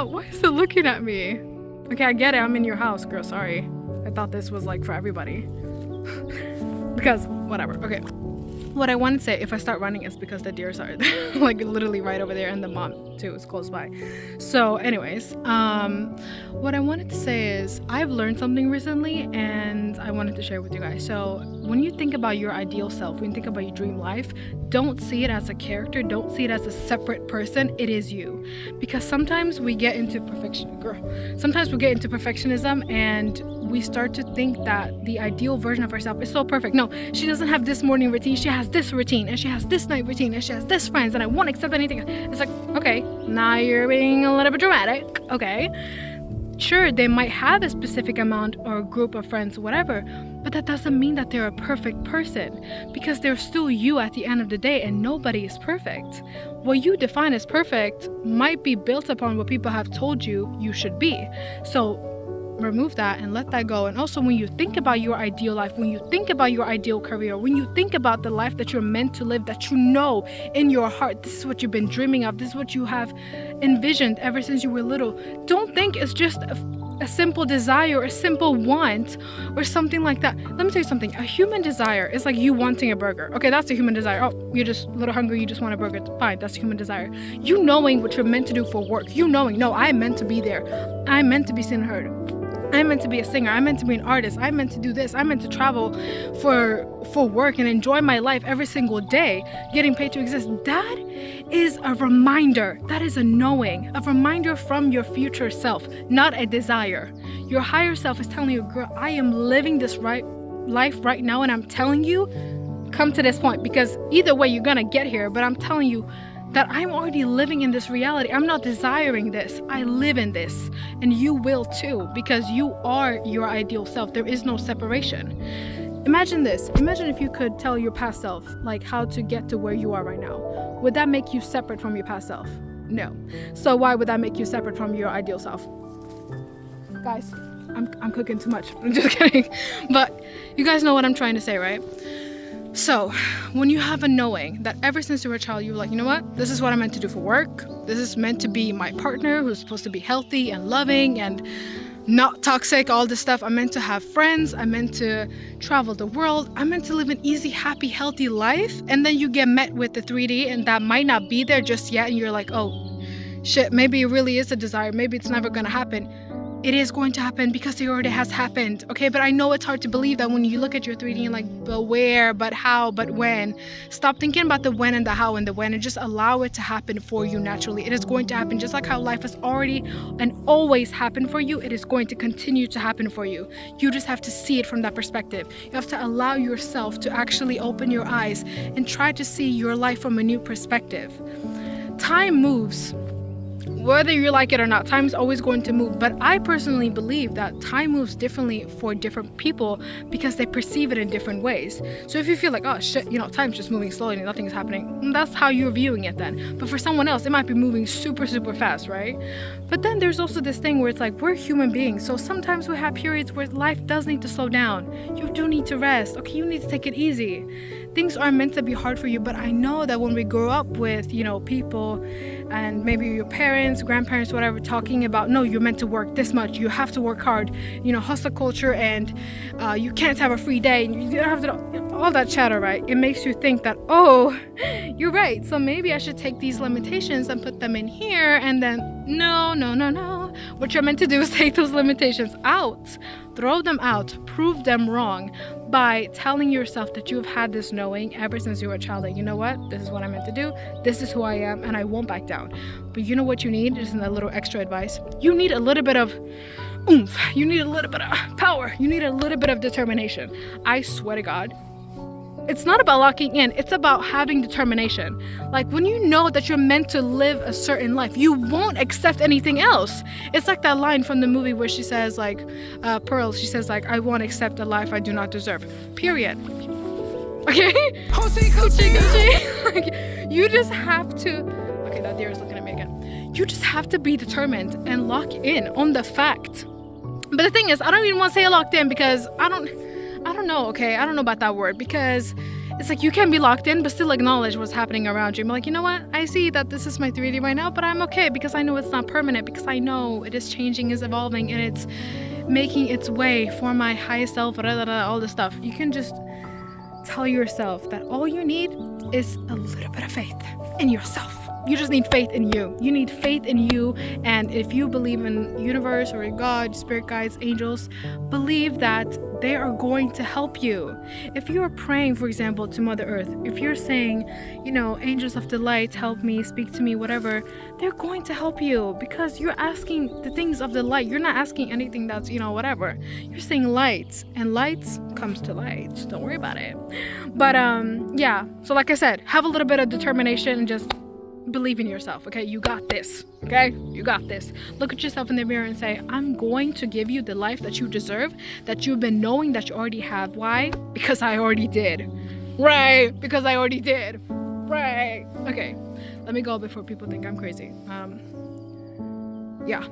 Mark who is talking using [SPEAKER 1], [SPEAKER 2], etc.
[SPEAKER 1] Why is it looking at me? Okay, I get it. I'm in your house, girl. Sorry. I thought this was like for everybody. Because whatever. Okay. What I want to say, if I start running, it's because the deers are like literally right over there, and the mom too is close by. So anyways, what I wanted to say is I've learned something recently and I wanted to share with you guys. So when you think about your ideal self, when you think about your dream life, don't see it as a character, don't see it as a separate person. It is you. Because sometimes we get into perfectionism and we start to think that the ideal version of herself is so perfect. No, she doesn't have this morning routine, she has this routine, and she has this night routine, and she has this friends, and I won't accept anything. It's like, okay, now you're being a little bit dramatic. Okay, sure, they might have a specific amount or group of friends, whatever, but that doesn't mean that they're a perfect person, because they're still you at the end of the day, and nobody is perfect. What you define as perfect might be built upon what people have told you should be. So remove that and let that go. And also, when you think about your ideal life, when you think about your ideal career, when you think about the life that you're meant to live, that you know in your heart, this is what you've been dreaming of, this is what you have envisioned ever since you were little, don't think it's just a simple desire or a simple want or something like that. Let me tell you something. A human desire is like you wanting a burger. Okay, that's a human desire. Oh, you're just a little hungry, you just want a burger. Fine, that's a human desire. You knowing what you're meant to do for work, you knowing, no, I'm meant to be there, I'm meant to be seen and heard, I'm meant to be a singer, I'm meant to be an artist, I'm meant to do this, I'm meant to travel for work and enjoy my life every single day, getting paid to exist. That is a reminder, that is a knowing, a reminder from your future self, not a desire. Your higher self is telling you, girl, I am living this life right now, and I'm telling you, come to this point, because either way you're gonna get here, but I'm telling you that I'm already living in this reality. I'm not desiring this, I live in this, and you will too, because you are your ideal self. There is no separation. Imagine this. Imagine if you could tell your past self like how to get to where you are right now. Would that make you separate from your past self? No. So why would that make you separate from your ideal self? Guys, I'm cooking too much. I'm just kidding. But you guys know what I'm trying to say, right? So when you have a knowing that ever since you were a child, you were like, you know what? This is what I'm meant to do for work. This is meant to be my partner who's supposed to be healthy and loving and not toxic, all this stuff. I'm meant to have friends. I'm meant to travel the world. I'm meant to live an easy, happy, healthy life. And then you get met with the 3D and that might not be there just yet. And you're like, oh, shit, maybe it really is a desire. Maybe it's never going to happen. It is going to happen because it already has happened, okay? But I know it's hard to believe that when you look at your 3D and like, but where, but how, but when. Stop thinking about the when and the how and the when, and just allow it to happen for you naturally. It is going to happen just like how life has already and always happened for you. It is going to continue to happen for you. You just have to see it from that perspective. You have to allow yourself to actually open your eyes and try to see your life from a new perspective. Time moves. Whether you like it or not, time is always going to move. But I personally believe that time moves differently for different people because they perceive it in different ways. So if you feel like, oh shit, time's just moving slowly and nothing's happening, that's how you're viewing it then. But for someone else, it might be moving super, super fast, right? But then there's also this thing where it's like, we're human beings. So sometimes we have periods where life does need to slow down. You do need to rest. Okay, you need to take it easy. Things are meant to be hard for you, but I know that when we grow up with, people and maybe your parents, grandparents, whatever, talking about, no, you're meant to work this much, you have to work hard, hustle culture, and you can't have a free day, and you don't have to, all that chatter, right? It makes you think that, oh, you're right, so maybe I should take these limitations and put them in here, and then, no. What you're meant to do is take those limitations out, throw them out, prove them wrong by telling yourself that you've had this knowing ever since you were a child, that you know what, this is what I'm meant to do, this is who I am, and I won't back down. But you know what you need? Just a little extra advice. You need a little bit of oomph. You need a little bit of power. You need a little bit of determination. I swear to God, it's not about locking in, it's about having determination. Like when you know that you're meant to live a certain life, you won't accept anything else. It's like that line from the movie where she says like, Pearl, she says like, I won't accept a life I do not deserve, period. Okay? Like, you just have to, okay, that deer is looking at me again. You just have to be determined and lock in on the fact. But the thing is, I don't even want to say locked in because I don't know, okay? I don't know about that word because it's like you can be locked in, but still acknowledge what's happening around you. I'm like, you know what? I see that this is my 3D right now, but I'm okay because I know it's not permanent, because I know it is changing, is evolving, and it's making its way for my highest self, all this stuff. You can just tell yourself that all you need is a little bit of faith in yourself. You just need faith in you. You need faith in you. And if you believe in universe or in God, spirit guides, angels, believe that they are going to help you. If you're praying, for example, to Mother Earth, if you're saying, angels of the light, help me, speak to me, whatever, they're going to help you because you're asking the things of the light. You're not asking anything that's, whatever. You're saying light, and light comes to light. Don't worry about it. But yeah, so like I said, have a little bit of determination and just believe in yourself. Okay, you got this. Okay, you got this. Look at yourself in the mirror and say, I'm going to give you the life that you deserve, that you've been knowing that you already have. Why? Because I already did. Right, because I already did. Right. Okay, let me go before people think I'm crazy. Yeah.